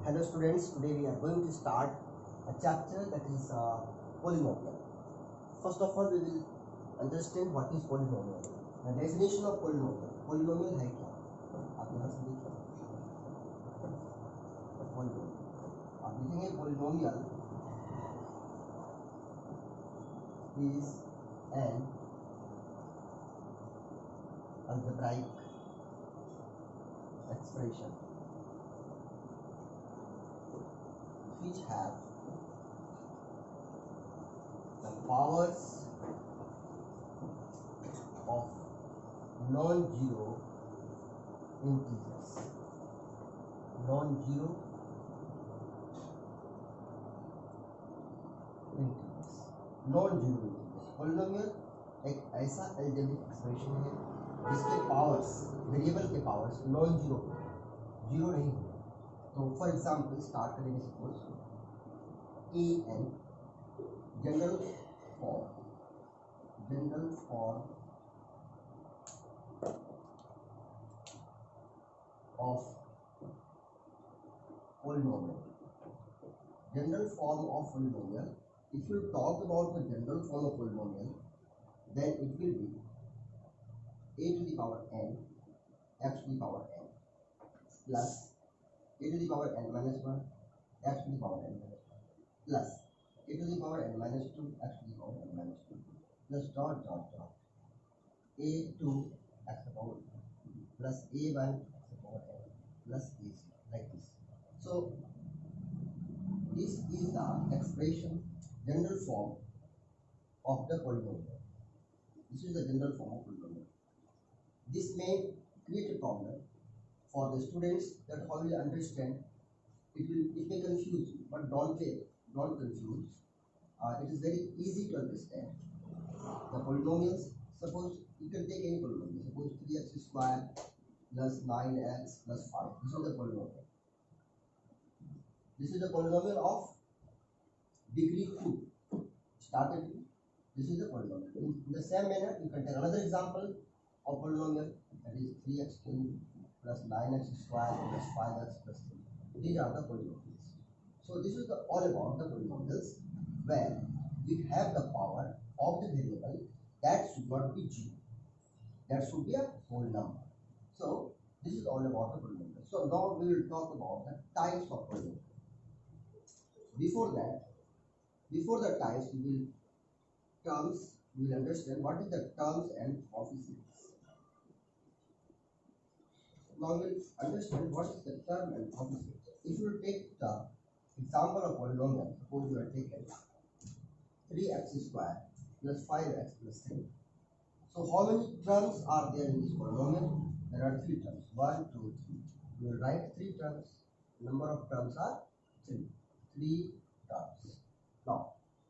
Hello students, today we are going to start a chapter that is polynomial. First of all, we will understand what is polynomial. The definition of polynomial. Polynomial है क्या? आप यहाँ से देखिए. Polynomial. आप देखेंगे polynomial is an algebraic expression which have the powers of non-zero integers. Non-zero integers. Non-zero integers. Polynomial एक ऐसा algebraic expression है जिसके powers, वेरिएबल के powers non-zero, जीरो नहीं हो. तो फॉर एग्जाम्पल स्टार्ट करेंगे. Suppose a an general form of polynomial. General form of polynomial. If you talk about the general form of polynomial, then it will be a to the power n x to the power n plus a to the power n minus 1 x to the power n minus 1 plus a to the power n minus 2 x to the power n minus 2 plus dot a to x to the power plus a1 x to the power n plus ac, like this. So this is the expression, general form of the polynomial. This is the general form of polynomial. This may create a problem for the students that how will understand. It may confuse you, but don't confuse. It is very easy to understand. The polynomials, suppose you can take any polynomial. Suppose 3x square plus 9x plus 5. This is the polynomial. This is the polynomial of degree 2. Started. This is the polynomial. In the same manner, you can take another example of polynomial, that is 3x cubed plus 9x square plus 5x plus 3. These are the polynomials. So this is all about the polynomials where we have the power of the variable that should not be 0. That should be a whole number. So this is all about the polynomial. So now we will talk about the types of polynomial. Before the types, we will understand what is the terms and coefficients. Now we will understand what is the term and coefficient. If you take the example of polynomial, suppose you are taken 3x square plus 5x plus 3. So how many terms are there in this polynomial? There are 3 terms. 1, 2, 3. You will write 3 terms. Number of terms are 3. 3 terms. Now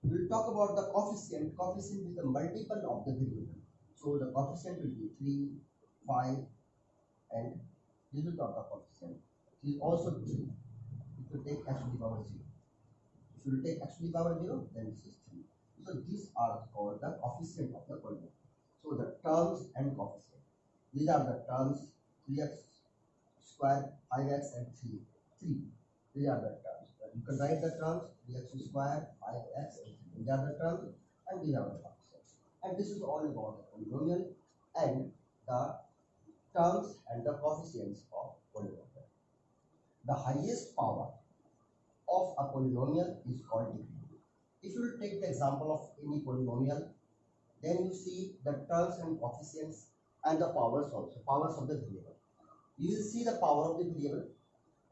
we will talk about the coefficient. Coefficient is the multiple of the variable. So the coefficient will be 3, 5, and this is not the coefficient. It is also 3. If you take x to the power 0. If you take x to the power 0, then this is 3. So these are called the coefficient of the polynomial. So the terms and coefficient. These are the terms 3x square, 5x and 3. These are the terms. You can write the terms 3x square, 5x and 3. These are the terms and these are the coefficients. And this is all about the polynomial and the terms and the coefficients of polynomial. The highest power of a polynomial is called degree. If you take the example of any polynomial, then you see the terms and coefficients and the powers also, powers of the variable. You will see the power of the variable,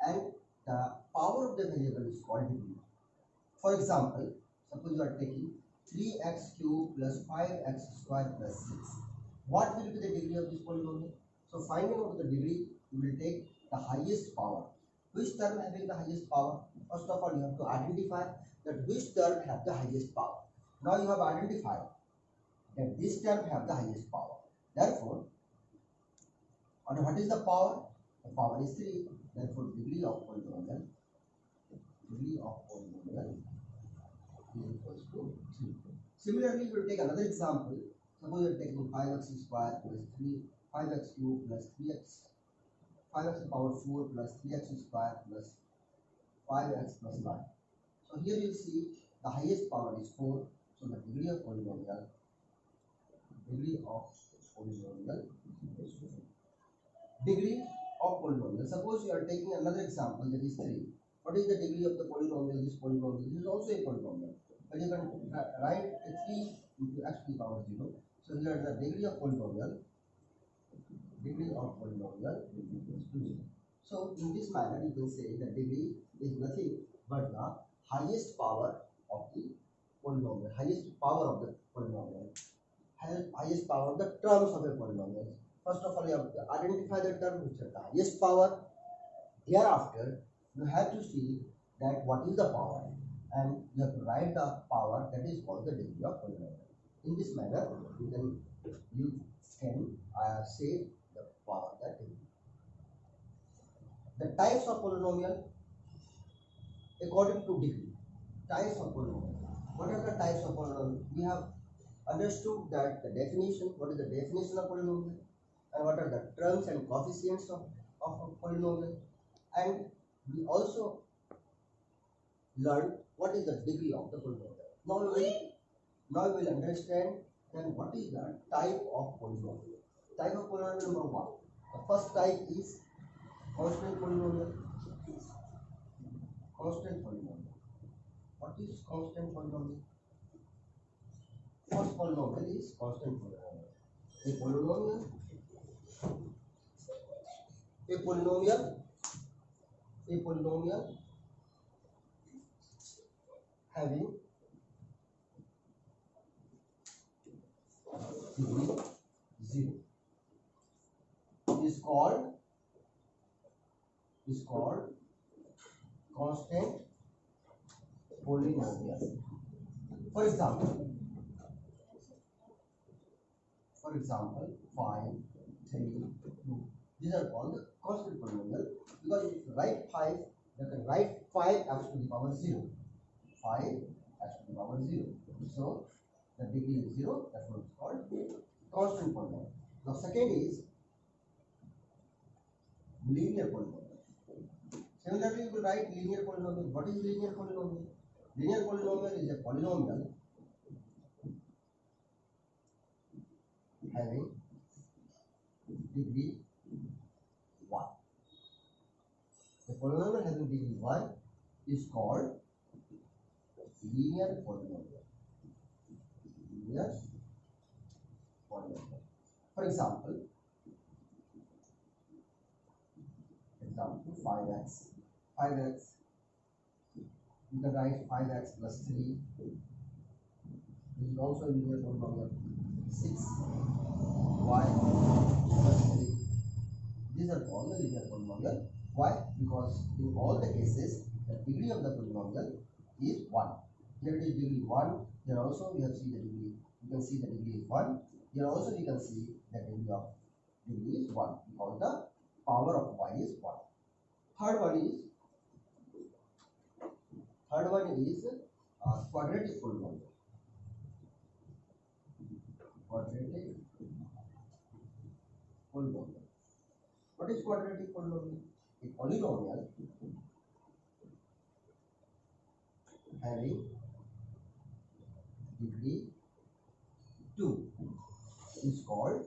and the power of the variable is called degree. For example, suppose you are taking 3x cubed plus 5x square plus 6. What will be the degree of this polynomial? So finding out the degree, you will take the highest power. Which term having the highest power? First of all, you have to identify that which term have the highest power. Now you have identified that this term have the highest power. Therefore, what is the power? The power is 3. Therefore, degree of polynomial is equals to 3. Similarly, we will take another example. Suppose you are taking 5x square plus 5x cubed plus 3x, 5x to the power 4 plus 3x square plus 5x plus 9. So here you see the highest power is 4. So the degree of polynomial is 4. Degree of polynomial. Suppose you are taking another example, that is 3. What is the degree of the polynomial? This polynomial, this is also a polynomial. But you can write a 3 into x to the power 0. So here the degree of polynomial is equals to 0. So in this manner you can say the degree is nothing but the highest power of the polynomial, highest power of the polynomial, highest power of the terms of a polynomial. First of all, you have to identify the term which has the highest power. Thereafter, you have to see that what is the power, and you have to write the power, that is called the degree of polynomial. In this manner, you can say the power, that degree. The types of polynomial according to degree. Types of polynomial. What are the types of polynomial? We have understood that the definition, what is the definition of polynomial, and what are the terms and coefficients of a polynomial, and we also learned what is the degree of the polynomial. Now we will understand then what is the type of polynomial. Type of polynomial number 1. The first type is constant polynomial. Constant polynomial. What is constant polynomial? First polynomial is constant polynomial. A polynomial having degree 0 is called constant polynomial. For example, 5, 3, 2. These are called the constant polynomial, because if you write 5, you can write 5x to the power 0. 5x to the power 0. So the degree is 0. That's what is called constant polynomial. Now second is linear polynomial. Similarly, you will write linear polynomial. What is linear polynomial? Linear polynomial is a polynomial having degree 1. The polynomial having degree 1 is called linear polynomial. For example, 5x. You can write 5x plus 3. This is also a linear polynomial. 6y plus 3. These are called the linear polynomial. Why? Because in all the cases, the degree of the polynomial is 1. Here it is degree 1. Here also we have seen the degree. You can see the degree is 1. Here also we can see the degree is 1, because the power of y is 1. Third one is quadratic polynomial. What is quadratic polynomial? A polynomial having degree 2 is called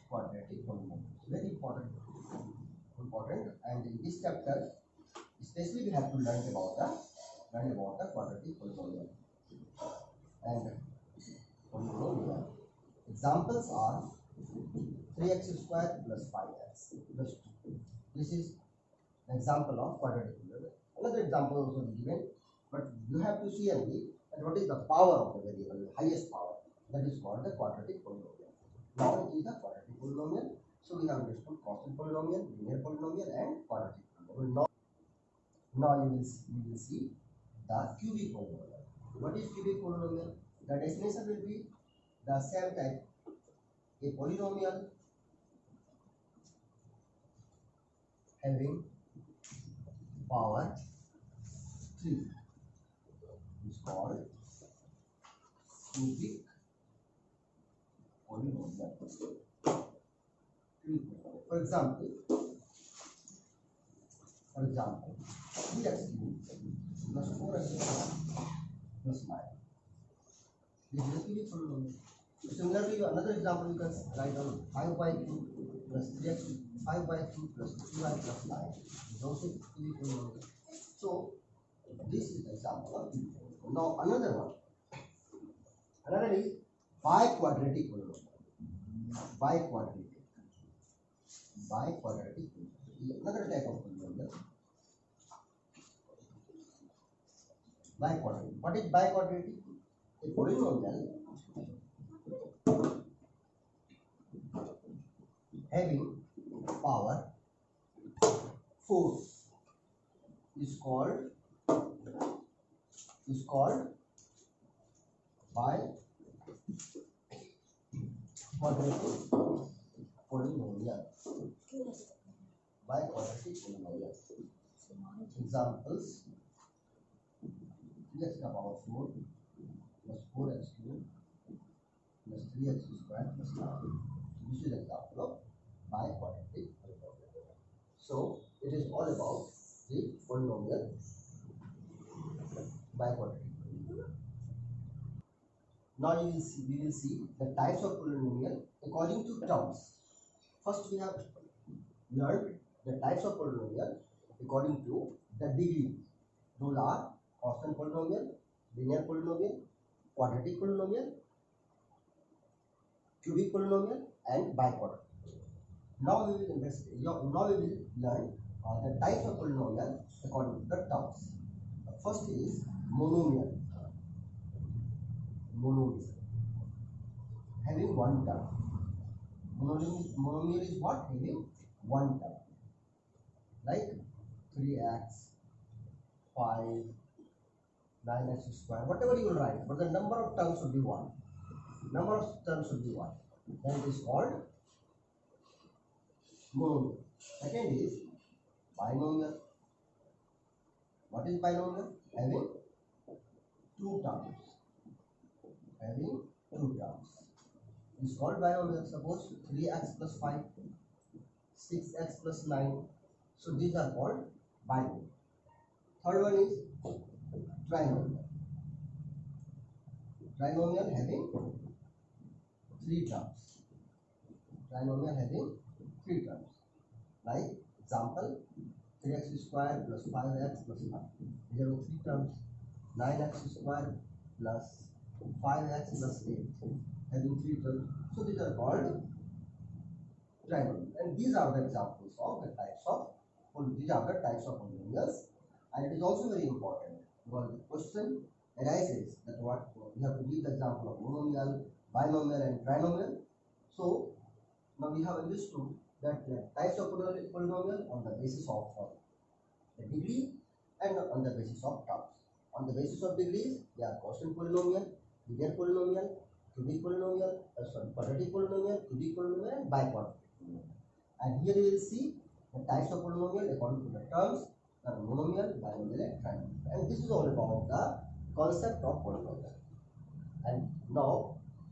quadratic polynomial. Very important, and in this chapter especially we have to learn about the quadratic polynomial. And polynomial examples are 3x square plus 5x plus 2. This is an example of quadratic polynomial. Another example also is given, but you have to see only that what is the power of the variable, the highest power. That is called the quadratic polynomial. Now it is the quadratic polynomial. So we have understood constant polynomial, linear polynomial, and quadratic polynomial. Now you will see the cubic polynomial. What is cubic polynomial? The definition will be the same type. A polynomial having power 3 is called cubic polynomial. For example, For example, 3x cubed plus 4x plus 9. This is a cubic polynomial. Similarly, another example you can write down 5y cubed plus 3x, 5y cubed plus 3y plus 9 is also cubic polynomial. So this is the example of cubic polynomial. Now another is biquadratic polynomial. Biquadratic is another type of polynomial. Biquadratic. What is biquadratic? A polynomial having power 4 is called biquadratic polynomial. Biquadratic polynomial. Examples: 3x to the power 4 plus 4x cubed plus 3x squared plus 9. This is an example of biquadratic polynomial. So it is all about the polynomial biquadratic. Now we will see the types of polynomial according to terms. First we have learned the types of polynomial according to the degree. Those are constant polynomial, linear polynomial, quadratic polynomial, cubic polynomial, and biquadratic. Now we will learn the types of polynomial according to the terms. The first is monomial. Having one term. Monomial is what? Having one term. Like 3x, 5, 9x square, whatever you will write, but the number of terms should be 1. Then it is called monomial. Second is binomial. What is binomial? Having two terms. It is called binomial. Suppose 3x plus 5, 6x plus 9. So these are called binomial. Third one is trinomial. Trinomial having three terms. Like example, 3x squared plus 5x plus 9. These are three terms. 9x squared plus 5x plus 8 having three terms. So these are called trinomial. And these are the examples of the types of polynomials. And it is also very important because the question arises that what we have to give the example of monomial, binomial, and trinomial. So now we have understood that the types of polynomial on the basis of the degree and on the basis of terms. On the basis of degrees, they are constant polynomial, linear polynomial, cubic polynomial, quadratic polynomial, cubic polynomial, and biquadratic polynomial. And here we will see the types of polynomial according to the terms, monomial, binomial, and trinomial. And this is all about the concept of polynomial. And now